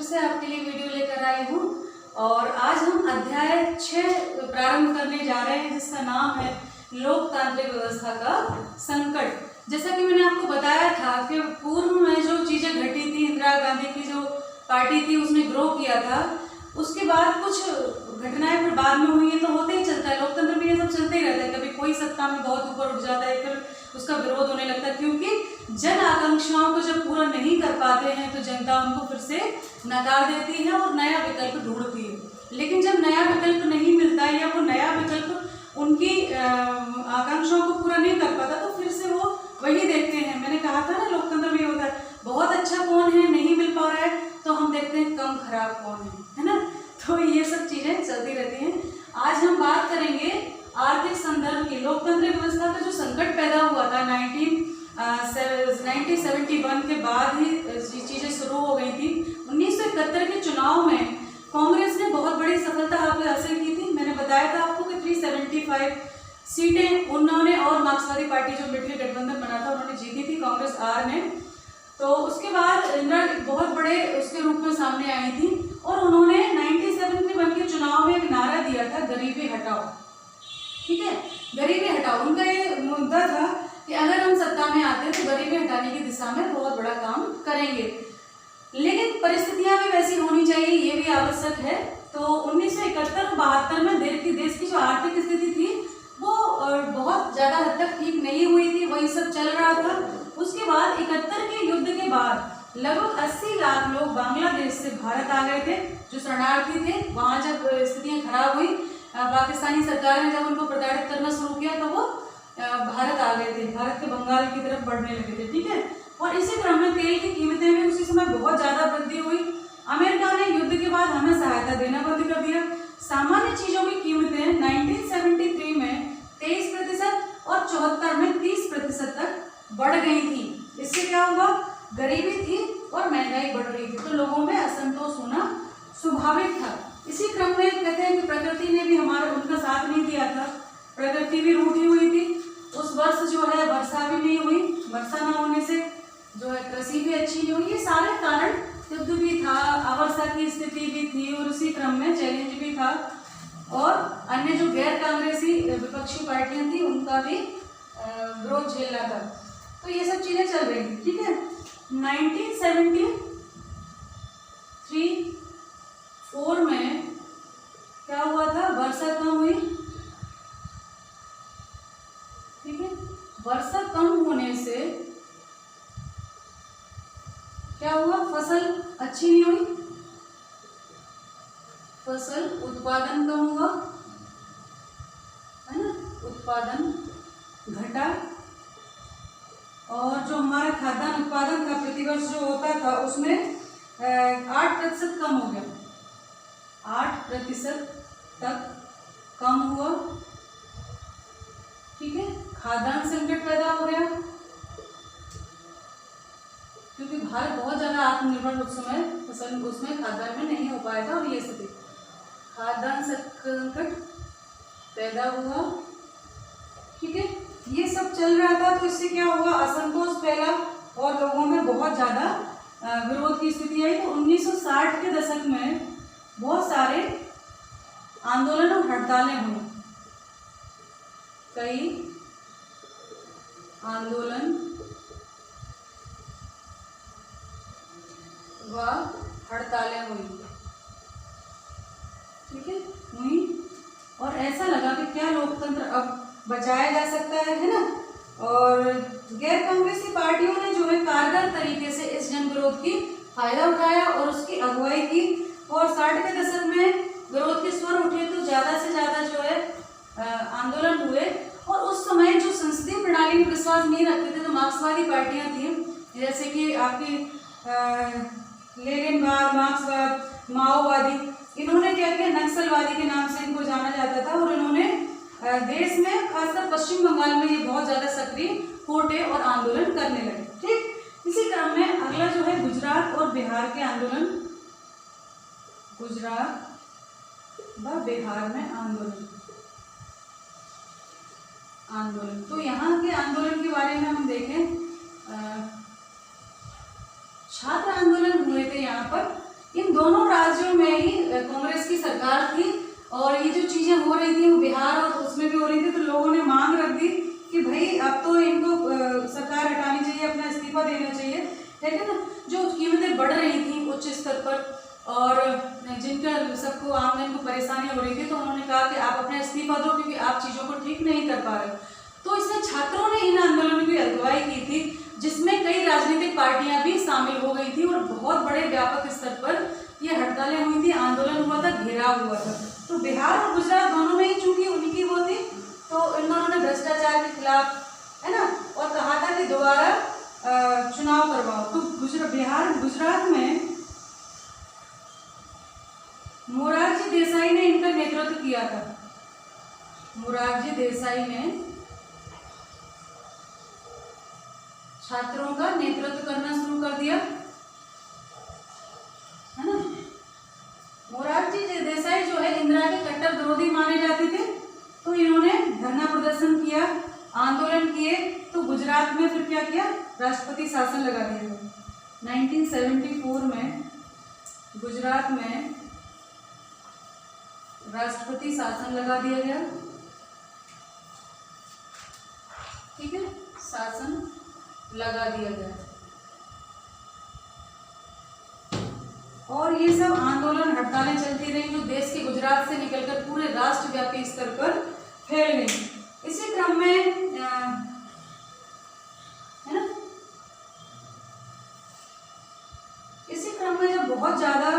फिर से आपके लिए वीडियो लेकर आई हूँ और आज हम अध्याय 6 प्रारंभ करने जा रहे हैं जिसका नाम है लोकतांत्रिक व्यवस्था का संकट। जैसा कि मैंने आपको बताया था कि पूर्व में जो चीजें घटी थी, इंदिरा गांधी की जो पार्टी थी उसने ग्रो किया था, उसके बाद कुछ घटनाएं फिर बाद में हुई है, तो होते ही चलता है। लोकतंत्र में ये सब चलते ही रहता है, कभी कोई सत्ता में बहुत ऊपर उठ जाता है, फिर उसका विरोध होने लगता है, क्योंकि जन आकांक्षाओं को जब पूरा नहीं कर पाते हैं तो जनता उनको फिर से नकार देती है और नया विकल्प ढूंढती है। लेकिन जब नया विकल्प नहीं मिलता है या वो नया विकल्प उनकी आकांक्षाओं को पूरा नहीं कर पाता, तो फिर से वो वही देखते हैं। मैंने कहा था ना, लोकतंत्र में होता है बहुत अच्छा कौन है, नहीं मिल पा रहा है तो हम देखते हैं कम खराब कौन है ना। तो ये सब चीजें चलती रहती हैं। आज हम बात करेंगे आर्थिक संदर्भ की। लोकतांत्रिक व्यवस्था का जो संकट पैदा हुआ था 1971 के बाद ही चीजें शुरू हो गई थी। 1971 के चुनाव में कांग्रेस ने बहुत बड़ी सफलता हासिल की थी। मैंने बताया था आपको कि 375 सीटें उन्होंने और मार्क्सवादी पार्टी जो मिलिट्री गठबंधन बना था उन्होंने जीती थी, कांग्रेस आर ने। तो उसके बाद इंदिरा बहुत बड़े उसके रूप में सामने आई थी और उन्होंने 1971 के चुनाव में एक नारा दिया था, गरीबी हटाओ। ठीक है, गरीबी हटाओ। उनका ये मुद्दा था कि अगर हम सत्ता में आते हैं तो गरीबी हटाने की दिशा में बहुत बड़ा काम करेंगे, लेकिन परिस्थितियां भी वैसी होनी चाहिए, ये भी आवश्यक है। तो 1971 और 72 में देश की जो आर्थिक स्थिति थी वो बहुत ज्यादा हद तक ठीक नहीं हुई थी, वही सब चल रहा था। उसके बाद 71 के युद्ध के बाद लगभग 80 लाख लोग बांग्लादेश से भारत आ गए थे, जो शरणार्थी थे। वहां जब स्थितियां खराब हुई, पाकिस्तानी सरकार ने जब उनको प्रताड़ित करना शुरू किया तो वो भारत आ गए थे, भारत के बंगाल की तरफ बढ़ने लगे थे। ठीक है, और इसी क्रम में तेल की कीमतें भी उसी समय बहुत ज्यादा वृद्धि हुई। अमेरिका ने युद्ध के बाद हमें सहायता देना बंद कर दिया। सामान्य चीजों की कीमतें 1973 में 23% और 74 में 30% तक बढ़ गई थी। इससे क्या हुआ, गरीबी थी और महंगाई बढ़ रही थी, तो लोगों में असंतोष होना स्वाभाविक था। इसी क्रम में कहते हैं कि प्रकृति ने भी उनका साथ नहीं दिया था, प्रकृति भी रूठी हुई थी। उस वर्ष जो है वर्षा भी नहीं हुई, वर्षा न होने से जो है कृषि भी अच्छी नहीं हुई। ये सारे कारण, युद्ध भी था, अवर्षा की स्थिति भी थी और उसी क्रम में चैलेंज भी था, और अन्य जो गैर कांग्रेसी विपक्षी पार्टियां थी उनका भी विरोध झेलना था। तो ये सब चीजें चल रही थी। ठीक है, 1973-4 में क्या हुआ था, वर्षा कम हुई। ठीक है, वर्षा कम होने से क्या हुआ, फसल अच्छी नहीं हुई, फसल उत्पादन कम हुआ, है ना, उत्पादन घटा, और जो हमारा खाद्यान्न उत्पादन था प्रतिवर्ष जो होता था उसमें 8% कम हो गया, 8% तक कम हुआ। ठीक है, खाद्यान्न संकट पैदा हो गया क्योंकि भारत बहुत ज्यादा आत्मनिर्भर उस समय फसल उसमें खाद्यान्न में नहीं हो पाया था, और ये स्थिति खाद्यान्न संकट पैदा हुआ। ठीक है, ये सब चल रहा था, तो इससे क्या हुआ, असंतोष फैला और लोगों में बहुत ज्यादा विरोध की स्थिति आई। तो 1960 के दशक में बहुत सारे आंदोलन और हड़तालें हुई, कई आंदोलन व हड़तालें हुई। ठीक है, हुई, और ऐसा लगा कि क्या लोकतंत्र अब बचाया जा सकता है ना। और गैर कांग्रेसी पार्टियों ने जो है कारगर तरीके से इस जन विरोध की फायदा उठाया और उसकी अगुवाई की, और 60 के दशक में विरोध के स्वर उठे तो ज्यादा से ज्यादा जो है आंदोलन हुए। और उस समय जो संसदीय प्रणाली में विश्वास नहीं रखते थे, तो मार्क्सवादी पार्टियां थी, जैसे कि आपकी लेनिनवाद, मार्क्सवाद, माओवादी, इन्होंने क्या किया, नक्सलवादी के नाम से इनको जाना जाता था, और इन्होंने देश में खासकर पश्चिम बंगाल में ये बहुत ज्यादा सक्रिय होटे और आंदोलन करने लगे। ठीक, इसी क्रम में अगला जो है गुजरात और बिहार के आंदोलन, गुजरात व बिहार में आंदोलन। तो यहाँ के आंदोलन के बारे में हम देखें, छात्र आंदोलन हुए थे यहाँ पर। इन दोनों राज्यों में ही कांग्रेस की सरकार थी और ये जो चीजें हो रही थी वो बिहार और उसमें भी हो रही थी, तो लोगों ने मांग रख दी कि भाई अब तो इनको सरकार हटानी चाहिए, अपना इस्तीफा देना चाहिए, ठीक है ना। जो कीमतें बढ़ रही थी उच्च स्तर पर और जिनका सबको आमदनी को परेशानी हो रही थी, तो उन्होंने कहा कि आप अपना इस्तीफा दो क्योंकि आप चीज़ों को ठीक नहीं कर पा रहे। तो इसमें छात्रों ने इन आंदोलनों की अगुवाई की थी, जिसमें कई राजनीतिक पार्टियां भी शामिल हो गई थी और बहुत बड़े व्यापक स्तर पर ये हड़तालें हुई थी, आंदोलन हुआ था, घेराव हुआ था। तो बिहार और गुजरात दोनों में ही चूंकि उनकी वो थी, तो इन दोनों ने भ्रष्टाचार के खिलाफ, है ना, और कहा था कि दोबारा चुनाव करवाओ। तो बिहार गुजरात में मोरारजी देसाई ने इनका नेतृत्व किया था। मोरारजी देसाई ने छात्रों का नेतृत्व करना शुरू कर दिया, है ना। मोरारजी देसाई जो है इंदिरा के कट्टर विरोधी माने जाते थे, तो इन्होंने धरना प्रदर्शन किया, आंदोलन किए। तो गुजरात में फिर क्या किया, राष्ट्रपति शासन लगा दिया गया। 1974 में गुजरात में राष्ट्रपति शासन लगा दिया गया, ठीक है, शासन लगा दिया गया। और ये सब आंदोलन हड़तालें चलती रही, जो देश के गुजरात से निकलकर पूरे राष्ट्रव्यापी स्तर पर फैल गई। इसी क्रम में है ना, इसी क्रम में जब बहुत ज्यादा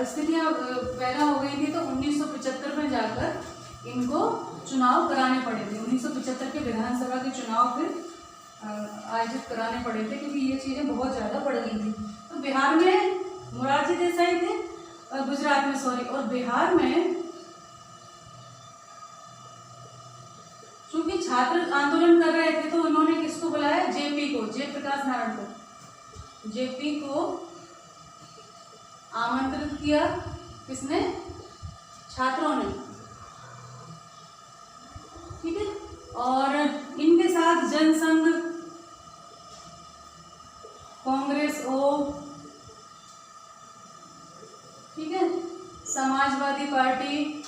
स्थितियां पैदा हो गई थी, तो 1975 में जाकर इनको चुनाव कराने पड़े थे। 1975 के विधानसभा के चुनाव फिर आयोजित कराने पड़े थे, क्योंकि ये चीजें बहुत ज्यादा बढ़ गई थी। तो बिहार में मोरारजी देसाई थे, गुजरात में सॉरी, और बिहार में चूंकि छात्र आंदोलन कर रहे थे, तो उन्होंने किसको बुलाया, जेपी को, जयप्रकाश नारायण को, जेपी को आमंत्रित किया। किसने, छात्रों ने, ठीक है। और इनके साथ जनसंघ, कांग्रेस ओ, ठीक है, समाजवादी पार्टी,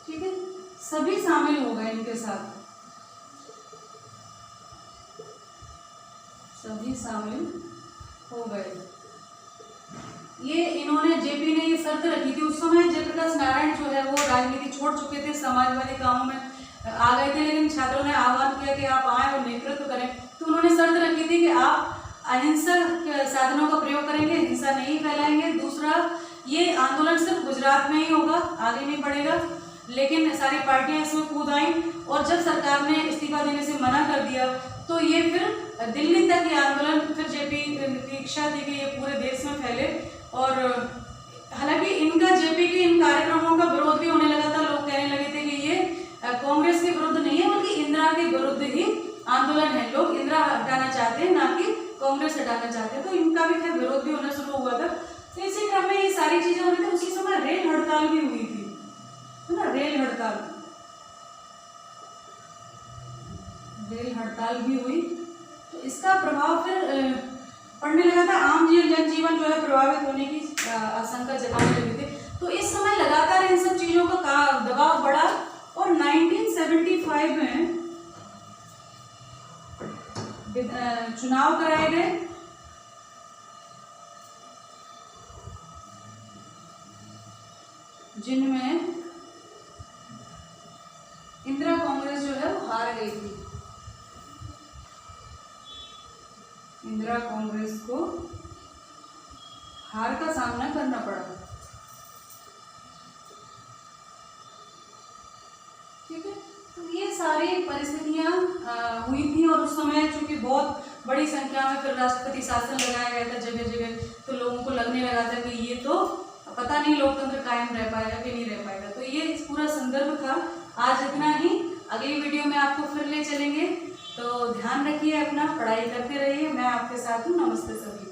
ठीक है, सभी शामिल हो गए इनके साथ, सभी शामिल हो गए। ये इन्होंने, जेपी ने ये शर्त रखी थी। उस समय जयप्रकाश नारायण जो है वो राजनीति छोड़ चुके थे, समाजवादी कामों में आ गए थे, लेकिन छात्रों ने आह्वान किया कि आप आए और नेतृत्व करें। तो उन्होंने शर्त रखी थी कि आप अहिंसक साधनों का प्रयोग करेंगे, हिंसा नहीं फैलाएंगे। दूसरा, ये आंदोलन सिर्फ गुजरात में ही होगा, आगे नहीं बढ़ेगा। लेकिन सारी पार्टियां इसमें कूद आई, और जब सरकार ने इस्तीफा देने से मना कर दिया, तो ये फिर दिल्ली तक ये आंदोलन, फिर जेपी की इच्छा थी कि ये पूरे देश में फैले। और हालांकि इनका, जेपी के इन कार्यक्रमों का विरोध भी होने लगा था। लोग कहने लगे थे कि ये कांग्रेस के विरुद्ध नहीं है, बल्कि इंदिरा के विरुद्ध ही आंदोलन है। लोग इंदिरा हटाना चाहते हैं, ना कि कांग्रेस हटाना चाहते हैं। तो इनका भी खैर विरोध भी होना शुरू हुआ था। तो इसी क्रम में ये सारी चीजें हो रही थी। उसी समय रेल हड़ताल भी हुई थी, है ना, रेल हड़ताल भी हुई। तो इसका प्रभाव फिर पड़ने लगा था, आम जनजीवन जो है प्रभावित होने की आशंका जताने लगे थे। तो इस समय लगातार इन सब चीजों का दबाव बढ़ा, और 1975 में चुनाव कराए गए, जिनमें इंदिरा कांग्रेस जो है वो हार गई थी। इंदिरा कांग्रेस को हार का सामना करना पड़ा, ठीक है। तो ये सारी परिस्थितियां हुई थी, और उस समय चूंकि बहुत बड़ी संख्या में फिर राष्ट्रपति शासन लगाया गया था जगह जगह, तो लोगों को लगने लगा था कि ये तो पता नहीं लोकतंत्र कायम रह पाएगा कि नहीं रह पाएगा। तो ये इस पूरा संदर्भ था। आज इतना ही, अगली वीडियो में आपको फिर ले चलेंगे। तो ध्यान रखिए अपना, पढ़ाई करते रहिए। मैं आपके साथ हूँ। नमस्ते सभी।